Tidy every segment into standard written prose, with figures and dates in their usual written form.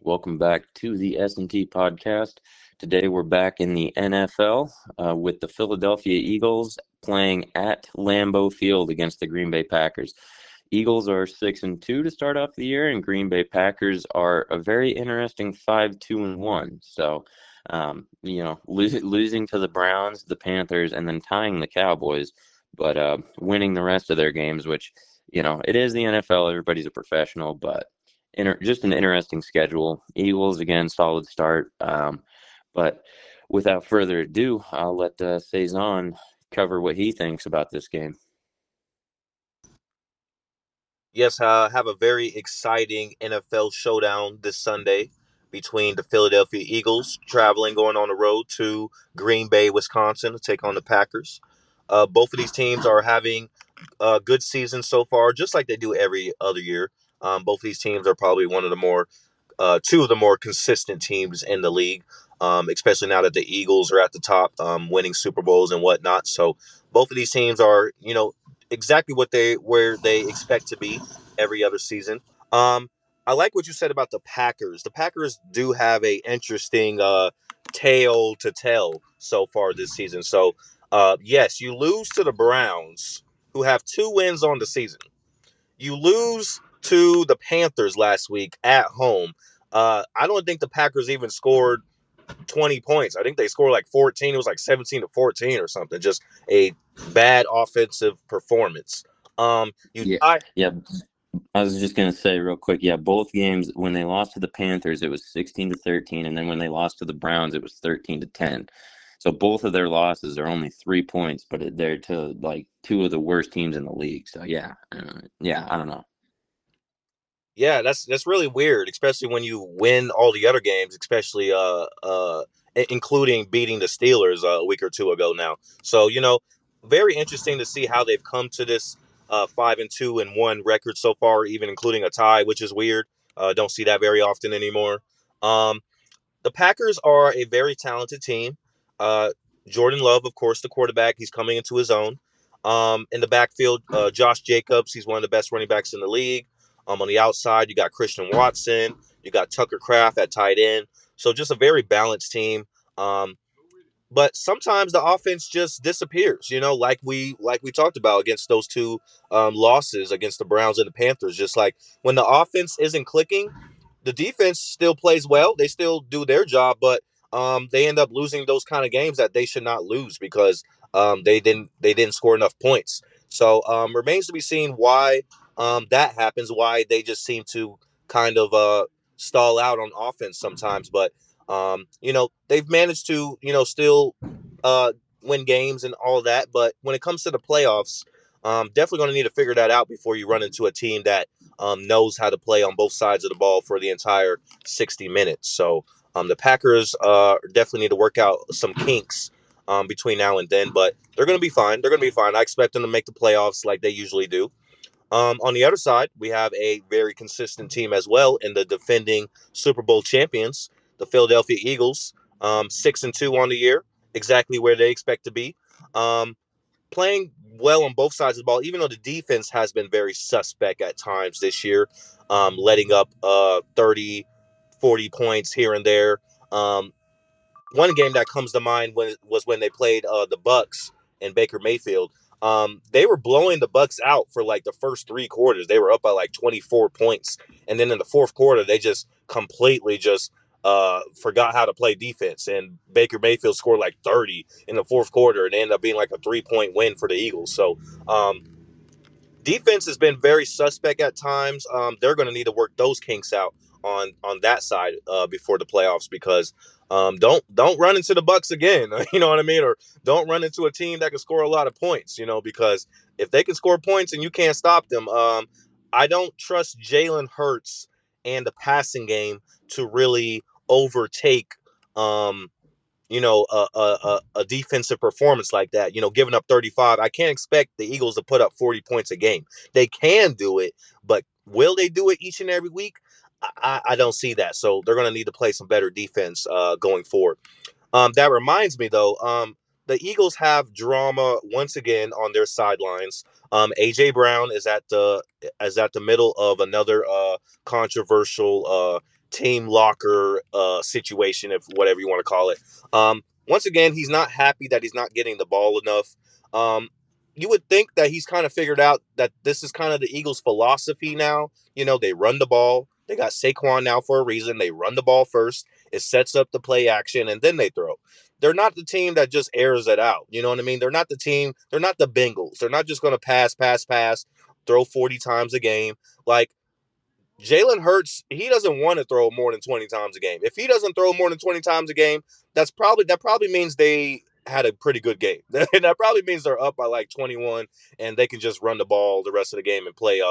Welcome back to the S&T podcast. Today we're back in the NFL with the Philadelphia Eagles playing at Lambeau Field against the Green Bay Packers. Eagles are 6-2 to start off the year, and Green Bay Packers are a very interesting 5-2-1. So, losing to the Browns, the Panthers, and then tying the Cowboys, but winning the rest of their games, which, it is the NFL. Everybody's a professional, but just an interesting schedule. Eagles again, solid start. But without further ado, I'll let Cezanne cover what he thinks about this game. Yes, have a very exciting NFL showdown this Sunday between the Philadelphia Eagles traveling going on the road to Green Bay, Wisconsin to take on the Packers. Both of these teams are having a good season so far, just like they do every other year. Both of these teams are probably two of the more consistent teams in the league, especially now that the Eagles are at the top, winning Super Bowls and whatnot. So both of these teams are, exactly where they expect to be every other season. Um, I like what you said about the Packers. The Packers do have a interesting tale to tell so far this season. So, yes, you lose to the Browns, who have 2 wins on the season. You lose to the Panthers last week at home. I don't think the Packers even scored 20 points. I think they scored like 14. It was like 17-14 or something. Just a bad offensive performance. You Yeah, tie. yeah. I was just gonna say real quick. Yeah, both games when they lost to the Panthers, it was 16-13, and then when they lost to the Browns, it was 13-10. So both of their losses are only 3 points, but they're to like two of the worst teams in the league. So yeah, I don't know. Yeah, that's really weird, especially when you win all the other games, especially including beating the Steelers a week or two ago now. So very interesting to see how they've come to this 5-2-1 record so far, even including a tie, which is weird. Don't see that very often anymore. Um, the Packers are a very talented team. Uh, Jordan Love, of course, the quarterback, he's coming into his own. In the backfield, Josh Jacobs, he's one of the best running backs in the league. On the outside, you got Christian Watson, you got Tucker Kraft at tight end. So just a very balanced team. Um, but sometimes the offense just disappears, like we talked about against those two losses against the Browns and the Panthers. Just like when the offense isn't clicking, the defense still plays well. They still do their job, but they end up losing those kind of games that they should not lose because they didn't score enough points. So remains to be seen why that happens. Why they just seem to kind of stall out on offense sometimes, but they've managed to still uh, win games and all that. But when it comes to the playoffs, definitely going to need to figure that out before you run into a team that knows how to play on both sides of the ball for the entire 60 minutes. So the Packers definitely need to work out some kinks between now and then, but they're going to be fine. They're going to be fine. I expect them to make the playoffs like they usually do. On the other side, we have a very consistent team as well in the defending Super Bowl champions, the Philadelphia Eagles, 6-2 on the year, exactly where they expect to be. Um, Playing well on both sides of the ball, even though the defense has been very suspect at times this year, letting up 30, 40 points here and there. Um, One game that comes to mind was when they played the Bucks and Baker Mayfield. They were blowing the Bucks out for like the first 3 quarters. They were up by like 24 points, and then in the fourth quarter, they just completely just forgot how to play defense. And Baker Mayfield scored like 30 in the fourth quarter, and it ended up being like a 3-point win for the Eagles. So um, defense has been very suspect at times. They're going to need to work those kinks out on that side before the playoffs because don't run into the Bucks again. You know what I mean? Or don't run into a team that can score a lot of points. Because if they can score points and you can't stop them, I don't trust Jalen Hurts and the passing game to really overtake. A defensive performance like that, giving up 35. I can't expect the Eagles to put up 40 points a game. They can do it, but will they do it each and every week? I don't see that. So they're going to need to play some better defense going forward. That reminds me, though, the Eagles have drama once again on their sidelines. AJ Brown is at the middle of another controversial team locker situation, if whatever you want to call it. Once again, he's not happy that he's not getting the ball enough. Um, you would think that he's kind of figured out that this is kind of the Eagles' philosophy now. You know, they run the ball. They got Saquon now for a reason. They run the ball first. It sets up the play action, and then they throw. They're not the team that just airs it out. You know what I mean? They're not the team. They're not the Bengals. They're not just going to pass, throw 40 times a game. Like, Jalen Hurts, he doesn't want to throw more than 20 times a game. If he doesn't throw more than 20 times a game, that probably means they had a pretty good game. And that probably means they're up by like 21 and they can just run the ball the rest of the game and play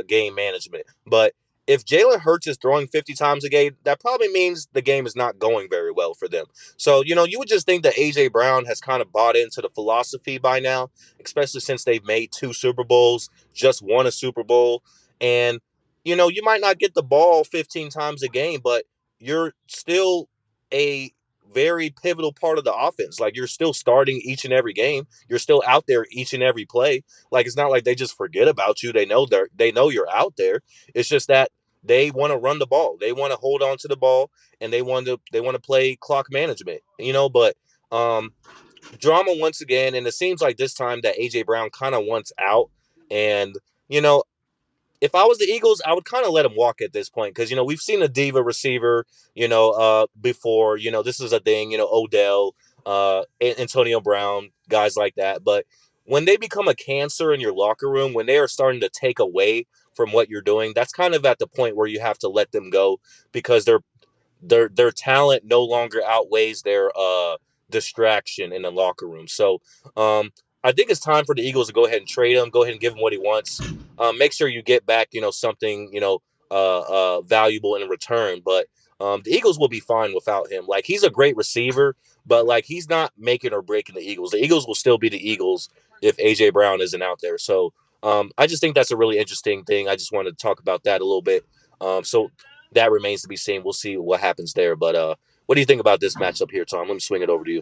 game management. But if Jalen Hurts is throwing 50 times a game, that probably means the game is not going very well for them. So, you know, you would just think that AJ Brown has kind of bought into the philosophy by now, especially since they've made 2 Super Bowls, just won a Super Bowl. And you know, you might not get the ball 15 times a game, but you're still a very pivotal part of the offense. Like, you're still starting each and every game. You're still out there each and every play. Like, it's not like they just forget about you. They know you're out there. It's just that they want to run the ball. They want to hold on to the ball, and they want to play clock management. You know, but um drama once again, and it seems like this time that AJ Brown kind of wants out. And you know, if I was the Eagles, I would kind of let him walk at this point because, you know, we've seen a diva receiver, before. You know, this is a thing. You know, Odell, Antonio Brown, guys like that. But when they become a cancer in your locker room, when they are starting to take away from what you're doing, that's kind of at the point where you have to let them go because their talent no longer outweighs their distraction in the locker room. So I think it's time for the Eagles to go ahead and trade him, go ahead and give him what he wants. Make sure you get back, something, valuable in return. But the Eagles will be fine without him. Like, he's a great receiver, but like, he's not making or breaking the Eagles. The Eagles will still be the Eagles if AJ Brown isn't out there. So I just think that's a really interesting thing. I just wanted to talk about that a little bit. So that remains to be seen. We'll see what happens there. But what do you think about this matchup here, Tom? Let me swing it over to you.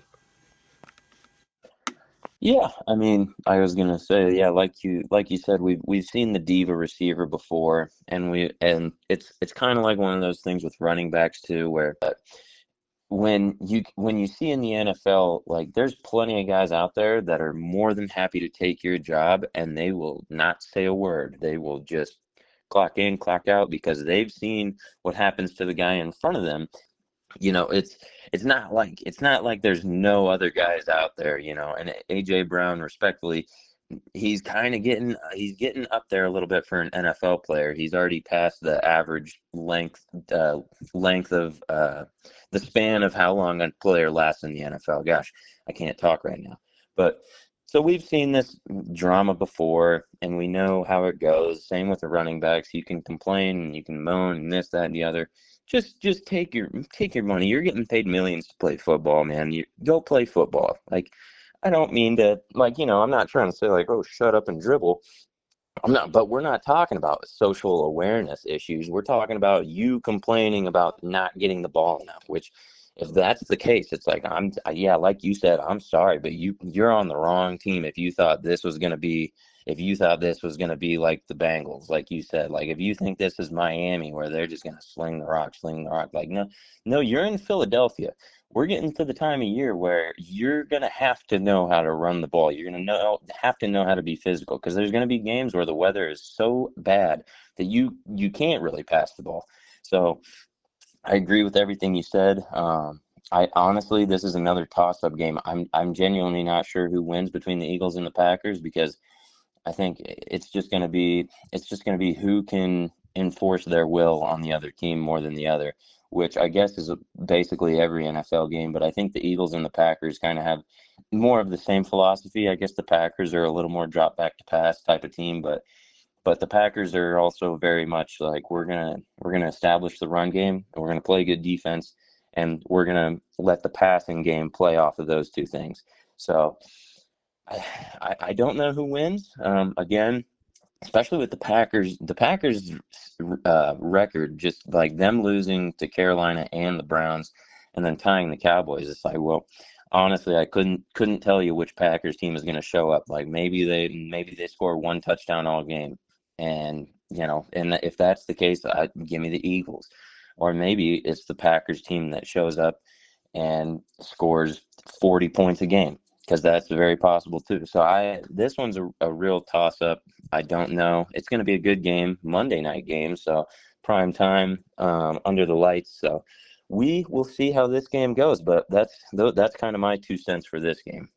Yeah, I mean, I was gonna say, yeah, like you said, we've seen the diva receiver before, and it's kind of like one of those things with running backs too, where when you see in the NFL, like, there's plenty of guys out there that are more than happy to take your job, and they will not say a word. They will just clock in, clock out because they've seen what happens to the guy in front of them. It's not like there's no other guys out there, and AJ Brown, respectfully, he's getting up there a little bit for an NFL player. He's already passed the average length of the span of how long a player lasts in the NFL. Gosh, I can't talk right now. But so we've seen this drama before, and we know how it goes. Same with the running backs. You can complain and you can moan and this, that, and the other. Just take your money. You're getting paid millions to play football, man. You go play football. Like, I don't mean to, like, I'm not trying to say, like, oh, shut up and dribble. I'm not, but we're not talking about social awareness issues. We're talking about you complaining about not getting the ball enough, which, if that's the case, it's like, yeah, like you said, I'm sorry, but you're on the wrong team if you thought this was going to be like the Bengals, like you said. Like, if you think this is Miami where they're just going to sling the rock, like, no, no, you're in Philadelphia. We're getting to the time of year where you're going to have to know how to run the ball. You're going to have to know how to be physical, because there's going to be games where the weather is so bad that you can't really pass the ball. So I agree with everything you said. I honestly, this is another toss-up game. I'm genuinely not sure who wins between the Eagles and the Packers, because I think it's just gonna be who can enforce their will on the other team more than the other, which I guess is basically every NFL game. But I think the Eagles and the Packers kind of have more of the same philosophy. I guess the Packers are a little more drop back to pass type of team, but the Packers are also very much like, we're gonna establish the run game, and we're gonna play good defense, and we're gonna let the passing game play off of those two things. So I don't know who wins. Again, especially with the Packers record, just like them losing to Carolina and the Browns, and then tying the Cowboys. It's like, well, honestly, I couldn't tell you which Packers team is going to show up. Like, maybe they score one touchdown all game, and if that's the case, give me the Eagles. or maybe it's the Packers team that shows up and scores 40 points a game, because that's very possible too. So this one's a real toss up. I don't know. It's going to be a good game, Monday night game, so prime time, under the lights. So we will see how this game goes. But that's kind of my 2 cents for this game.